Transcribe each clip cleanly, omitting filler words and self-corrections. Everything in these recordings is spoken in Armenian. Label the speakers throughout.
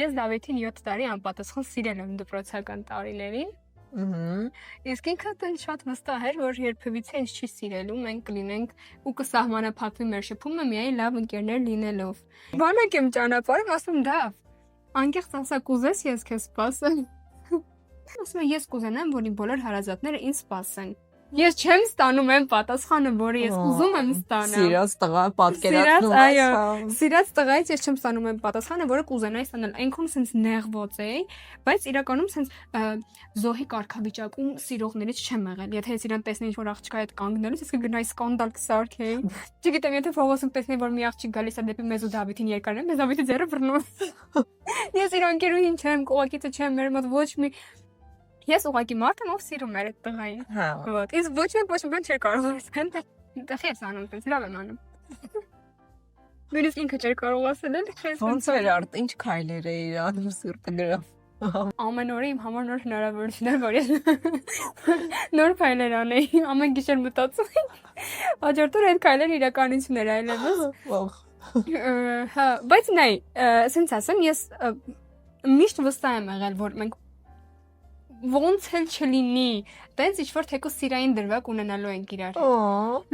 Speaker 1: Ես Դավիթին 7 տարի անպատասխան սիրել եմ դպրոցական տարիներին։ Իսկ ինքը տեն շատ վստահ էր, որ երբևիցե ինձ չի սիրելու, մենք կլինենք ու կսահմանափակվի մեր շփումը միայն լավ ընկերներ լինելով։ Բանակ եմ ճանապարհում, ասում Դավ, անկեղծ ասա կուզես ես քեզ սպասեմ։ Ասում եմ ես կուզենամ, որ իմ բոլոր հարազատները ինձ սպասեն։ Ես չեմ ստանում այն պատասխանը, որը ես ուզում եմ ստանալ։
Speaker 2: Սիրած տղա պատկերացնում ես։
Speaker 1: Այո, սիրած տղայից ես չեմ ստանում այն պատասխանը, որը կուզենայի ստանալ։ Այնքան sense նեղված էի, բայց իրականում sense զոհի կարգավիճակում սիրողներից չեմ եղել։ Եթե ես իրան տեսնեի ինչ-որ աղջկա հետ կանգնելուց, ես կգնայի սկանդալ կսարքեի։ Չգիտեմ, եթե փողոցում տեսնեի, որ մի աղջիկ գալիս է դեպի մեզ ու Դավիթին երկարն է, մեզ Դավիթի ձեռը բռնում։ Ես իր ընկերուհին չեմ, կողակիցը չեմ, մեր մոտ ոչ մի Ես ուղղակի մարդ եմ, ով սիրում էր այդ տղային։ Вот, իսկ ոչ մի բան չէր կարող ասել։ Դա խես անում, դες լավ եմ անում։ Նույնիսկ ինքը չէր կարող ասել, էլի խես։
Speaker 2: Ոնց էր արդ, ինչ քայլեր էի անում սիրտը գրավ։
Speaker 1: Ամեն օր իմ համար նոր հնարավորություններ, որ ես նոր քայլեր անեի, ամեն գիշեր մտածում։ Հաջորդ օր այդ քայլերը իրականություն էր այլևս։ Հա, բայց նայ, ասենց ասեմ, ես միշտ վստահ եմ եղել, որ մենք ոնց էլ չլինի, տենց ինչ-որ թեկուզ սիրային դրվագ ունենալու ենք իրար։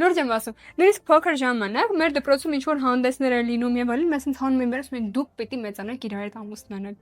Speaker 1: Լուրջ եմ ասում, նույնիսկ փոքր ժամանակ մեր դպրոցում ինչ-որ հանդեսներ էր լինում եւ այլն, մենք հանում ենք, դուք պետք է մեծանաք իրար հետ ամուսնանալ։